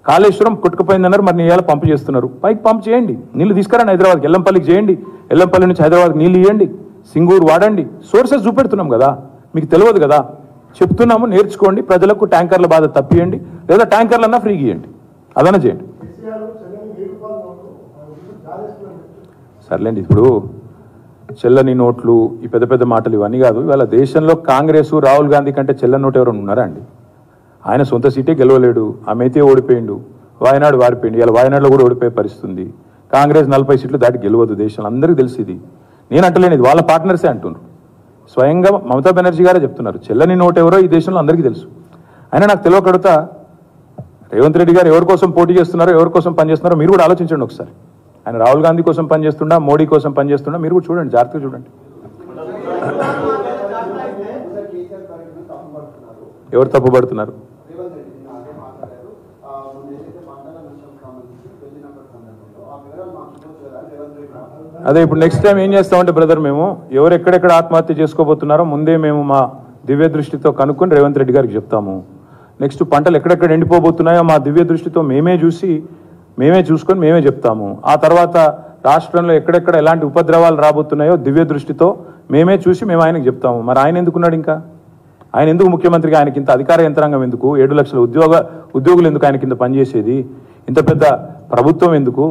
కాళేశ్వరం కొట్టుకుపోయిందన్నారు, మరి నీళ్ళు పంపు చేస్తున్నారు, పైకి పంపు చేయండి, నీళ్ళు తీసుకురండి హైదరాబాద్కి, ఎల్లంపల్లికి చేయండి, ఎల్లంపల్లి నుంచి హైదరాబాద్కి నీళ్ళు ఇవ్వండి, సింగూరు వాడండి. సోర్సెస్ చూపెడుతున్నాం కదా, మీకు తెలియదు కదా, చెప్తున్నాము, నేర్చుకోండి, ప్రజలకు ట్యాంకర్ల బాధ తప్పియండి, లేదా ట్యాంకర్లన్నా ఫ్రీగా ఇవ్వండి, అదన్నా చేయండి. సర్లేండి, ఇప్పుడు చెల్లని నోట్లు, ఈ పెద్ద పెద్ద మాటలు ఇవన్నీ కాదు. ఇవాళ దేశంలో కాంగ్రెస్ రాహుల్ గాంధీ కంటే చెల్లని నోటు ఎవరైనా ఉన్నారా అండి? ఆయన సొంత సీటే గెలవలేడు, ఆమెతే ఓడిపోయిండు, వాయనాడు వారిపోయిండు. ఇలా వాయనాడులో కూడా ఓడిపోయే పరిస్థితుంది. కాంగ్రెస్ 40 సీట్లు దాటి గెలవదు దేశంలో, అందరికీ తెలిసి. ఇది నేను అంటలేను, ఇది వాళ్ళ పార్ట్నర్సే అంటున్నారు. స్వయంగా మమతా బెనర్జీ గారే చెప్తున్నారు చెల్లని నోటు ఎవరో ఈ దేశంలో అందరికీ తెలుసు. అయినా నాకు తెలియకడుగుతా, రేవంత్ రెడ్డి గారు ఎవరి కోసం పోటీ చేస్తున్నారో, ఎవరి కోసం పనిచేస్తున్నారో మీరు కూడా ఆలోచించండి ఒకసారి. ఆయన రాహుల్ గాంధీ కోసం పనిచేస్తుండా, మోడీ కోసం పనిచేస్తుండా, మీరు కూడా చూడండి, జాగ్రత్తగా చూడండి. ఎవరు తప్పుపడుతున్నారు? అదే ఇప్పుడు నెక్స్ట్ టైం ఏం చేస్తామంటే బ్రదర్, మేము ఎవరు ఎక్కడెక్కడ ఆత్మహత్య చేసుకోబోతున్నారో ముందే మేము మా దివ్య దృష్టితో కనుక్కొని రేవంత్ రెడ్డి గారికి చెప్తాము. నెక్స్ట్ పంటలు ఎక్కడెక్కడ ఎండిపోబోతున్నాయో మా దివ్య దృష్టితో మేమే చూసుకొని మేమే చెప్తాము. ఆ తర్వాత రాష్ట్రంలో ఎక్కడెక్కడ ఎలాంటి ఉపద్రవాలు రాబోతున్నాయో దివ్య దృష్టితో మేమే చూసి మేము ఆయనకు చెప్తాము. మరి ఆయన ఎందుకున్నాడు? ఇంకా ఆయన ఎందుకు ముఖ్యమంత్రిగా? ఆయనకి ఇంత అధికార యంత్రాంగం ఎందుకు? 7 లక్షల ఉద్యోగులు ఎందుకు ఆయన కింద పనిచేసేది? ఇంత పెద్ద ప్రభుత్వం ఎందుకు?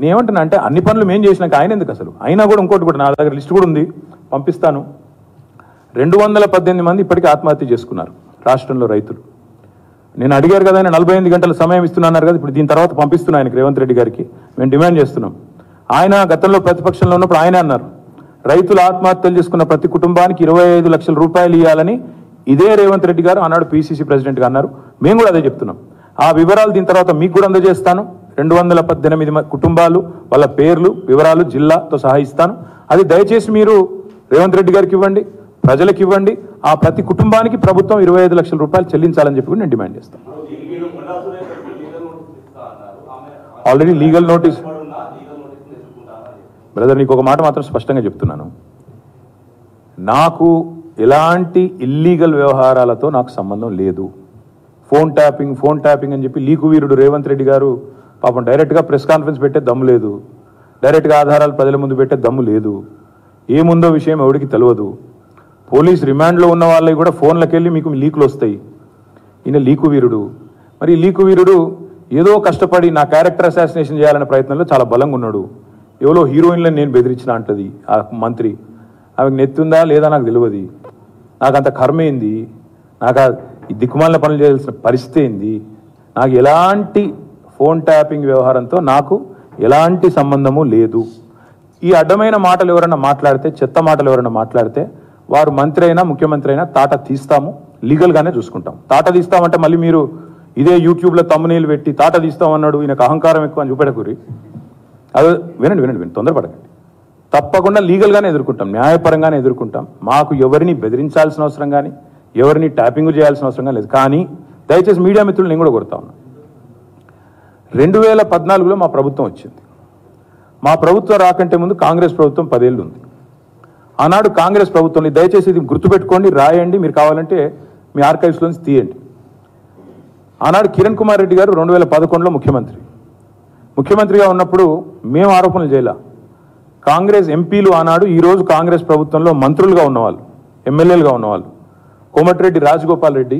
నేనేమంటున్నా అంటే అన్ని పనులు మేము చేసినాక ఆయన ఎందుకు అసలు? అయినా కూడా ఇంకోటి కూడా నా దగ్గర లిస్ట్ కూడా ఉంది, పంపిస్తాను. 218 మంది ఇప్పటికీ ఆత్మహత్య చేసుకున్నారు రాష్ట్రంలో రైతులు. నేను అడిగారు కదా, ఆయన 48 గంటల సమయం ఇస్తున్నారు కదా, ఇప్పుడు దీని తర్వాత పంపిస్తున్నా ఆయనకి, రేవంత్ రెడ్డి గారికి మేము డిమాండ్ చేస్తున్నాం. ఆయన గతంలో ప్రతిపక్షంలో ఉన్నప్పుడు ఆయన అన్నారు, రైతులు ఆత్మహత్యలు చేసుకున్న ప్రతి కుటుంబానికి 25 లక్షల రూపాయలు ఇవ్వాలని ఇదే రేవంత్ రెడ్డి గారు ఆనాడు పిసిసి ప్రెసిడెంట్గా అన్నారు. మేము కూడా అదే చెప్తున్నాం. ఆ వివరాలు దీని తర్వాత మీకు కూడా అందజేస్తాను. 218 కుటుంబాలు, వాళ్ళ పేర్లు, వివరాలు జిల్లాతో సహా ఇస్తాను. అది దయచేసి మీరు రేవంత్ రెడ్డి గారికి ఇవ్వండి, ప్రజలకు ఇవ్వండి. ఆ ప్రతి కుటుంబానికి ప్రభుత్వం 25 లక్షల రూపాయలు చెల్లించాలని చెప్పి నేను డిమాండ్ చేస్తాను. Already legal notice. బ్రదర్ నీకు ఒక మాట మాత్రం స్పష్టంగా చెప్తున్నాను, నాకు ఎలాంటి ఇల్లీగల్ వ్యవహారాలతో నాకు సంబంధం లేదు. ఫోన్ ట్యాపింగ్ అని చెప్పి లీకు వీరుడు రేవంత్ రెడ్డి గారు పాపం డైరెక్ట్గా ప్రెస్ కాన్ఫరెన్స్ పెట్టే దమ్ము లేదు, డైరెక్ట్గా ఆధారాలు ప్రజల ముందు పెట్టే దమ్ము లేదు. ఏముందో విషయం ఎవరికి తెలియదు. పోలీస్ రిమాండ్లో ఉన్న వాళ్ళకి కూడా ఫోన్లకు వెళ్ళి మీకు లీకులు వస్తాయి. ఈయన లీకు వీరుడు. మరి లీకు వీరుడు ఏదో కష్టపడి నా క్యారెక్టర్ అసాసినేషన్ చేయాలనే ప్రయత్నంలో చాలా బలంగా ఉన్నాడు. ఎవరో హీరోయిన్లను నేను బెదిరించిన అంటది ఆ మంత్రి. ఆమెకు నెత్తుందా లేదా నాకు తెలియదు. నాకు అంత కర్మ ఏంది? నాకు ఈ దిక్కుమాలిన పనులు చేయాల్సిన పరిస్థితి ఏంది? నాకు ఎలాంటి ఫోన్ ట్యాపింగ్ వ్యవహారంతో నాకు ఎలాంటి సంబంధము లేదు. ఈ అడ్డమైన మాటలు ఎవరైనా మాట్లాడితే, చెత్త మాటలు ఎవరైనా మాట్లాడితే వారు మంత్రి అయినా ముఖ్యమంత్రి అయినా తాట తీస్తాము, లీగల్గానే చూసుకుంటాం. తాట తీస్తామంటే మళ్ళీ మీరు ఇదే యూట్యూబ్లో తమ్మునీళ్ళు పెట్టి తాట తీస్తామన్నాడు, ఈయనకు అహంకారం ఎక్కువ అని చూపెట్టకూరి. అదే వినండి, తొందరపడకండి. తప్పకుండా లీగల్గానే ఎదుర్కొంటాం, న్యాయపరంగానే ఎదుర్కొంటాం. మాకు ఎవరిని బెదిరించాల్సిన అవసరం కానీ ఎవరిని ట్యాపింగ్ చేయాల్సిన అవసరం కానీ లేదు. కానీ దయచేసి మీడియా మిత్రులు నేను కూడా కోరుతా ఉన్నా, 2014లో మా ప్రభుత్వం వచ్చింది. మా ప్రభుత్వం రాకంటే ముందు కాంగ్రెస్ ప్రభుత్వం 10 ఏళ్ళు ఉంది. ఆనాడు కాంగ్రెస్ ప్రభుత్వంలో, దయచేసి ఇది గుర్తుపెట్టుకోండి, రాయండి, మీరు కావాలంటే మీ ఆర్కైవ్స్లోంచి తీయండి. ఆనాడు కిరణ్ కుమార్ రెడ్డి గారు 2011లో ముఖ్యమంత్రిగా ఉన్నప్పుడు మేము ఆరోపణలు చేయలే. కాంగ్రెస్ ఎంపీలు ఆనాడు ఈరోజు కాంగ్రెస్ ప్రభుత్వంలో మంత్రులుగా ఉన్నవాళ్ళు, ఎమ్మెల్యేలుగా ఉన్నవాళ్ళు, కోమటిరెడ్డి రాజగోపాల్ రెడ్డి,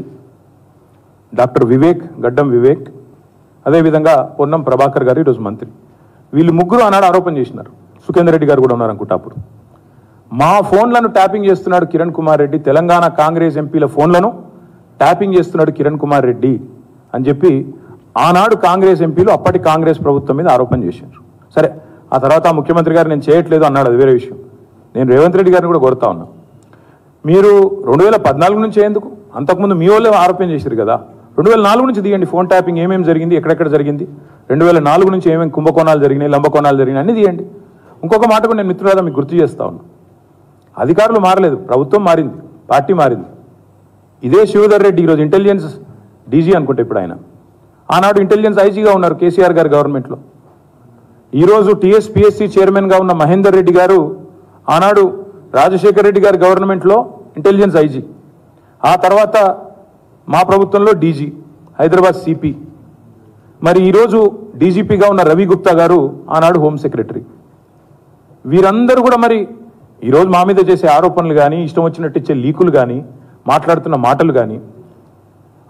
డాక్టర్ వివేక్, గడ్డం వివేక్, అదేవిధంగా పొన్నం ప్రభాకర్ గారు ఈరోజు మంత్రి. వీళ్ళు ముగ్గురు ఆనాడు ఆరోపణ చేసినారు. సుఖేందర్ రెడ్డి గారు కూడా ఉన్నారు అనుకుంటా. అప్పుడు మా ఫోన్లను ట్యాపింగ్ చేస్తున్నాడు కిరణ్ కుమార్ రెడ్డి, తెలంగాణ కాంగ్రెస్ ఎంపీల ఫోన్లను ట్యాపింగ్ చేస్తున్నాడు కిరణ్ కుమార్ రెడ్డి అని చెప్పి ఆనాడు కాంగ్రెస్ ఎంపీలు అప్పటి కాంగ్రెస్ ప్రభుత్వం మీద ఆరోపణ చేశారు. సరే, ఆ తర్వాత ముఖ్యమంత్రి గారు నేను చేయట్లేదు అన్నాడు, అది వేరే విషయం. నేను రేవంత్ రెడ్డి గారిని కూడా కోరుతా ఉన్నా, మీరు 2014 నుంచి ఎందుకు, అంతకుముందు మీ వాళ్ళే ఆరోపణ చేశారు కదా, 2004 నుంచి తీయండి. ఫోన్ ట్యాపింగ్ ఏమేమి జరిగింది, ఎక్కడెక్కడ జరిగింది, 2004 నుంచి ఏమేమి కుంభకోణాలు జరిగినాయి, లంబకోణాలు జరిగినాయి అన్ని తీయండి. ఇంకొక మాట కూడా నేను మిత్రులారా మీకు గుర్తు చేస్తా ఉన్నా, అధికారులు మారలేదు, ప్రభుత్వం మారింది, పార్టీ మారింది. ఇదే శివధర్ రెడ్డి ఈరోజు ఇంటెలిజెన్స్ డీజీ అనుకుంటే ఇప్పుడు ఆయన, ఆనాడు ఇంటెలిజెన్స్ ఐజీగా ఉన్నారు కేసీఆర్ గారి గవర్నమెంట్లో. ఈరోజు టీఎస్పీఎస్సీ చైర్మన్గా ఉన్న మహేందర్ రెడ్డి గారు ఆనాడు రాజశేఖర్ రెడ్డి గారి గవర్నమెంట్లో ఇంటెలిజెన్స్ ఐజీ, ఆ తర్వాత మా ప్రభుత్వంలో డీజీ, హైదరాబాద్ సిపి. మరి ఈరోజు డీజీపీగా ఉన్న రవి గుప్తా గారు ఆనాడు హోమ్ సెక్రటరీ. వీరందరూ కూడా మరి ఈరోజు మా మీద చేసే ఆరోపణలు కానీ, ఇష్టం వచ్చినట్టు ఇచ్చే లీకులు కానీ, మాట్లాడుతున్న మాటలు కానీ,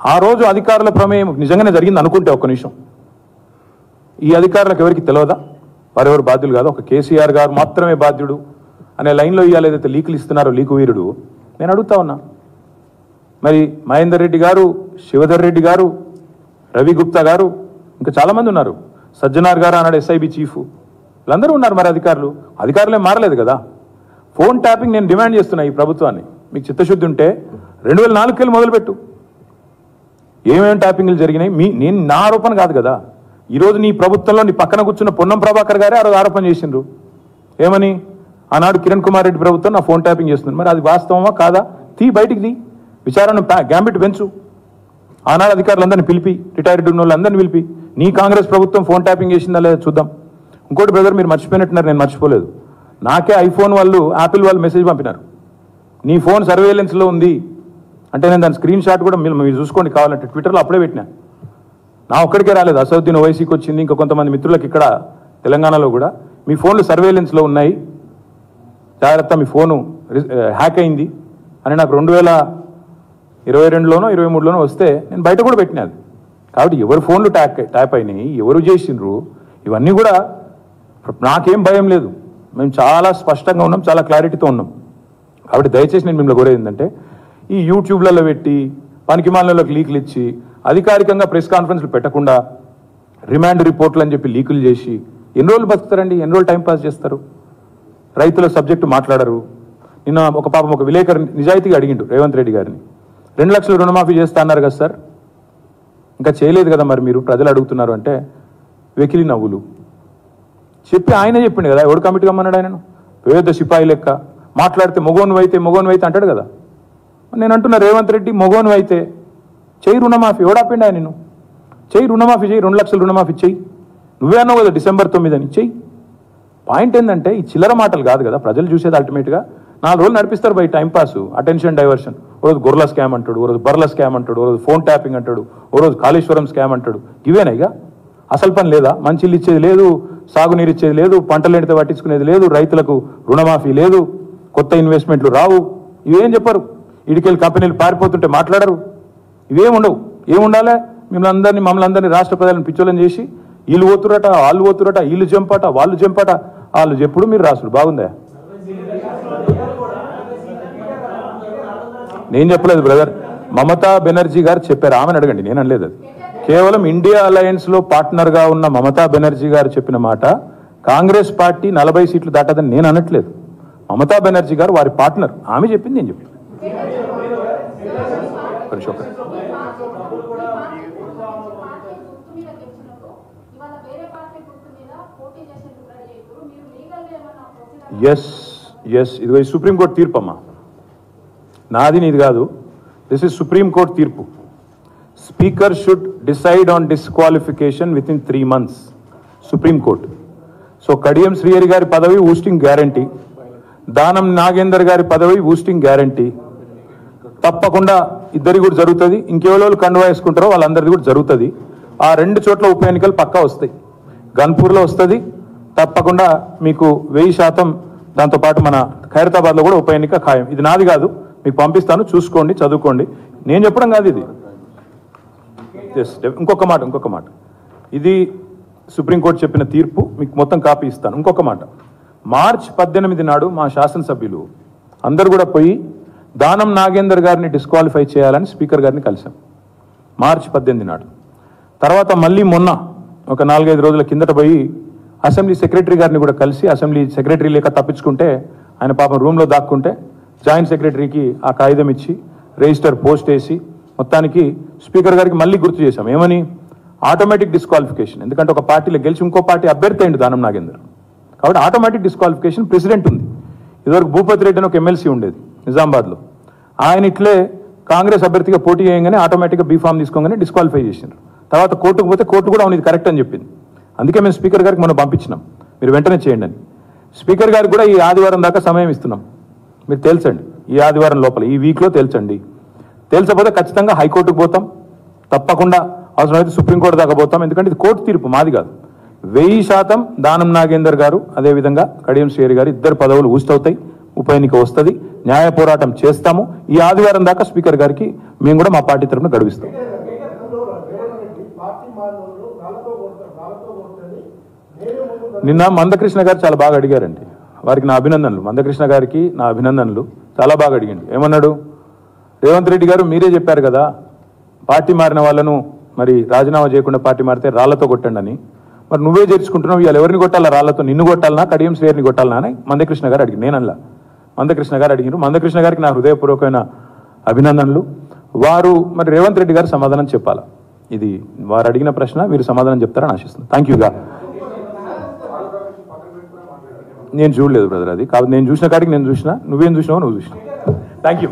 ఆ రోజు అధికారుల ప్రమేయం నిజంగానే జరిగింది అనుకుంటే ఒక్క నిమిషం, ఈ అధికారులకు ఎవరికి తెలియదా, వారెవరు బాధ్యులు కాదు, ఒక కేసీఆర్ గారు మాత్రమే బాధ్యుడు అనే లైన్లో ఇవాళ ఏదైతే లీకులు ఇస్తున్నారో లీకు వీరుడు, నేను అడుగుతా ఉన్నా. మరి మహేందర్ రెడ్డి గారు, శివధర్ రెడ్డి గారు, రవి గుప్తా గారు, ఇంకా చాలామంది ఉన్నారు, సజ్జనార్ గారు అన్నాడు ఎస్ఐబి చీఫ్, వీళ్ళందరూ ఉన్నారు. మరి అధికారులే మారలేదు కదా. ఫోన్ ట్యాపింగ్ నేను డిమాండ్ చేస్తున్నా ఈ ప్రభుత్వాన్ని, మీకు చిత్తశుద్ధి ఉంటే 2004 మొదలుపెట్టు, ఏమేమి ట్యాపింగ్లు జరిగినాయి. నేను నా ఆరోపణ కాదు కదా, ఈరోజు నీ ప్రభుత్వంలో నీ పక్కన కూర్చున్న పొన్నం ప్రభాకర్ గారే ఆ రోజు ఆరోపణ చేసిండ్రు. ఏమని, ఆనాడు కిరణ్ కుమార్ రెడ్డి ప్రభుత్వం నా ఫోన్ ట్యాపింగ్ చేస్తుంది. మరి అది వాస్తవమా కాదా, బయటికి తీ, విచారణ గ్యాంబిట్ పెంచు. ఆనాడు అధికారులందరినీ పిలిపి, రిటైర్డ్ ఉన్న వాళ్ళందరినీ పిలిపి, నీ కాంగ్రెస్ ప్రభుత్వం ఫోన్ ట్యాపింగ్ చేసిందా లేదా చూద్దాం. ఇంకోటి బ్రదర్, మీరు మర్చిపోయినట్టున్నారు, నేను మర్చిపోలేదు. నాకే ఐఫోన్ వాళ్ళు, యాపిల్ వాళ్ళు మెసేజ్ పంపినారు, నీ ఫోన్ సర్వేలెన్స్లో ఉంది అంటే. నేను దాని స్క్రీన్ షాట్ కూడా మీరు చూసుకోండి కావాలంటే, ట్విట్టర్లో అప్పుడే పెట్టినా. నా ఒక్కడికే రాలేదు, అసదుద్దీన్ ఓవైసీకి వచ్చింది, ఇంకా కొంతమంది మిత్రులకు ఇక్కడ తెలంగాణలో కూడా, మీ ఫోన్లు సర్వేలెన్స్లో ఉన్నాయి, జాగ్రత్త, మీ ఫోను హ్యాక్ అయింది అని నాకు 2022లోనో 2023లోనో వస్తే నేను బయట కూడా పెట్టినది. కాబట్టి ఎవరు ఫోన్లు ట్యాప్ అయినాయి, ఎవరు చేసిండ్రు, ఇవన్నీ కూడా నాకేం భయం లేదు. మేము చాలా స్పష్టంగా ఉన్నాం, చాలా క్లారిటీతో ఉన్నాం. కాబట్టి దయచేసి నేను మిమ్మల్ని కోరేది ఏంటంటే, ఈ యూట్యూబ్లలో పెట్టి పనికిమాలినలోకి లీకులు ఇచ్చి అధికారికంగా ప్రెస్ కాన్ఫరెన్స్లు పెట్టకుండా రిమాండ్ రిపోర్ట్లు అని చెప్పి లీకులు చేసి ఎన్ని రోజులు బతుకుతారండి, ఎన్ని రోజులు టైంపాస్ చేస్తారు, రైతుల సబ్జెక్టు మాట్లాడరు. నిన్న ఒక పాపం ఒక విలేకరు నిజాయితీగా అడిగిండు రేవంత్ రెడ్డి గారిని, 2 లక్షలు రుణమాఫీ చేస్తా అన్నారు కదా సార్, ఇంకా చేయలేదు కదా మరి మీరు, ప్రజలు అడుగుతున్నారు అంటే వెకిలి నవ్వులు చెప్పి ఆయనే చెప్పిండు కదా, ఎవడు కమిటీ కమ్మన్నాడు ఆయనను, పేద సిపాయి లెక్క మాట్లాడితే మొగోను అయితే అంటాడు కదా. నేను అంటున్నా, రేవంత్ రెడ్డి మొగోను అయితే చెయ్యి రుణమాఫీ, ఎవడాపిండి ఆయన నిన్ను, చెయ్యి రుణమాఫీ, చెయ్యి 2 లక్షలు రుణమాఫీ చెయ్యి, నువ్వే అన్నావు కదా December 9 అని, చెయ్యి. పాయింట్ ఏంటంటే ఈ చిల్లర మాటలు కాదు కదా ప్రజలు చూసేది. అల్టిమేట్గా 4 రోజులు నడిపిస్తారు బై టైంపాస్, అటెన్షన్ డైవర్షన్. ఓ రోజు గొర్రెల స్కామ్ అంటాడు, ఓ రోజు బర్ల స్కామ్ అంటాడు, ఓ రోజు ఫోన్ ట్యాపింగ్ అంటాడు, ఓ రోజు కాళేశ్వరం స్కామ్ అంటాడు. ఇవేనా ఇక అసలు పని లేదా? మంచి ఇల్లు ఇచ్చేది లేదు, సాగునీరు ఇచ్చేది లేదు, పంటలు ఎండితే పట్టించుకునేది లేదు, రైతులకు రుణమాఫీ లేదు, కొత్త ఇన్వెస్ట్మెంట్లు రావు, ఇవేం చెప్పరు. ఇడికెళ్ళి కంపెనీలు పారిపోతుంటే మాట్లాడరు, ఇవేం ఉండవు. ఏముండాలి, మమ్మల్ని అందరినీ రాష్ట్ర ప్రజలను పిచ్చోళ్ళని చేసి వీళ్ళు పోతురట, వాళ్ళు పోతురట, వీళ్ళు జంపట, వాళ్ళు జంపట, వాళ్ళు చెప్పుడు మీరు రాసుడు. బాగుందా? నేను చెప్పలేదు బ్రదర్, మమతా బెనర్జీ గారు చెప్పారు, ఆమెను అడగండి, నేను అనలేదు. అది కేవలం ఇండియా అలయన్స్లో పార్ట్నర్గా ఉన్న మమతా బెనర్జీ గారు చెప్పిన మాట. కాంగ్రెస్ పార్టీ 40 సీట్లు దాటదని నేను అనట్లేదు. మమతా బెనర్జీ గారు వారి పార్ట్నర్, ఆమె చెప్పింది నేను చెప్పాను. ఎస్ ఇదిగో ఈ సుప్రీంకోర్టు తీర్పు అమ్మా, నాది నీది కాదు, దిస్ ఇస్ సుప్రీంకోర్టు తీర్పు. Speaker should decide on disqualification with in 3 months, supreme court. So Kadiyam Srihari గారి పదవి ఊస్టింగ్ గ్యారంటీ, దానం నాగేందర్ గారి పదవి బూస్టింగ్ గ్యారంటీ తప్పకుండా ఇద్దరి కూడా జరుగుతుంది. ఇంకెవరో కండువా వేసుకుంటారో వాళ్ళందరిది కూడా జరుగుతుంది. ఆ 2 చోట్ల ఉప ఎన్నికలు పక్కా వస్తాయి. గన్పూర్లో వస్తుంది తప్పకుండా మీకు 1000%. దాంతోపాటు మన ఖైరతాబాద్లో కూడా ఉప ఎన్నిక ఖాయం. ఇది నాది కాదు, మీకు పంపిస్తాను, చూసుకోండి, చదువుకోండి. నేను చెప్పడం కాదు ఇది. ఇంకొక మాట, ఇది సుప్రీంకోర్టు చెప్పిన తీర్పు, మీకు మొత్తం కాపీ ఇస్తాను. ఇంకొక మాట, మార్చి 18 నాడు మా శాసనసభ్యులు అందరూ కూడా పోయి దానం నాగేందర్ గారిని డిస్క్వాలిఫై చేయాలని స్పీకర్ గారిని కలిశాం మార్చి 18 నాడు. తర్వాత మళ్ళీ మొన్న ఒక 4-5 రోజుల కిందట పోయి అసెంబ్లీ సెక్రటరీ గారిని కూడా కలిసి, అసెంబ్లీ సెక్రటరీ లేక తప్పించుకుంటే ఆయన పాపం రూమ్లో దాక్కుంటే జాయింట్ సెక్రటరీకి ఆ కాగితం ఇచ్చి రిజిస్టర్ పోస్ట్ వేసి మొత్తానికి స్పీకర్ గారికి మళ్ళీ గుర్తు చేశాం. ఏమని? Automatic disqualification. ఎందుకంటే ఒక పార్టీలో గెలిచి ఇంకో పార్టీ అభ్యర్థి అయింది దానం నాగేందర్, కాబట్టి ఆటోమేటిక్ డిస్క్వాలిఫికేషన్ ప్రెసిడెంట్ ఉంది. ఇదివరకు భూపతి రెడ్డి అని ఒక ఎమ్మెల్సీ ఉండేది నిజామాబాద్లో, ఆయన ఇట్లే కాంగ్రెస్ అభ్యర్థిగా పోటీ చేయగానే ఆటోమేటిక్గా బీఫామ్ తీసుకోగానే డిస్క్వాలిఫై చేసినారు. తర్వాత కోర్టుకు పోతే కోర్టు కూడా అవును ఇది కరెక్ట్ అని చెప్పింది. అందుకే మేము స్పీకర్ గారికి మనం పంపించినాం, మీరు వెంటనే చేయండి అని. స్పీకర్ గారికి కూడా ఈ ఆదివారం దాకా సమయం ఇస్తున్నాం, మీరు తేల్చండి. ఈ ఆదివారం లోపల, ఈ వీక్లో తేల్చండి. తేల్చకపోతే ఖచ్చితంగా హైకోర్టుకు పోతాం, తప్పకుండా అవసరమైతే సుప్రీంకోర్టు దాకా పోతాం. ఎందుకంటే ఇది కోర్టు తీర్పు, మాది కాదు. 1000% దానం నాగేందర్ గారు అదేవిధంగా కడియం శ్రీహరి గారు ఇద్దరు పదవులు ఊస్తవుతాయి. ఉప ఎన్నిక వస్తుంది, న్యాయ పోరాటం చేస్తాము. ఈ ఆదివారం దాకా స్పీకర్ గారికి మేము కూడా మా పార్టీ తరఫున గడువిస్తాం. నిన్న మందకృష్ణ గారు చాలా బాగా అడిగారండి, వారికి నా అభినందనలు. మందకృష్ణ గారికి నా అభినందనలు. చాలా బాగా అడిగింది. ఏమన్నాడు? రేవంత్ రెడ్డి గారు మీరే చెప్పారు కదా పార్టీ మారిన వాళ్ళను మరి రాజీనామా చేయకుండా పార్టీ మారితే రాళ్లతో కొట్టండి అని. మరి నువ్వే చేర్చుకుంటున్నావు, ఇవాళ ఎవరిని కొట్టాలా? రాళ్లతో నిన్ను కొట్టాలనా కడియం శ్రేయర్ని కొట్టాలనా అని మందకృష్ణ గారు అడిగి, నేనల్లా మందకృష్ణ గారు అడిగినారు. మందకృష్ణ గారికి నా హృదయపూర్వకమైన అభినందనలు. వారు మరి రేవంత్ రెడ్డి గారు సమాధానం చెప్పాలా? ఇది వారు అడిగిన ప్రశ్న, మీరు సమాధానం చెప్తారని ఆశిస్తున్నాను. థ్యాంక్ యూగా. నేను చూడలేదు బ్రదర్ అది, కాబట్టి నేను చూసిన కాడికి నేను చూసిన, నువ్వేం చూసినావో నువ్వు చూసినావు. Thank you.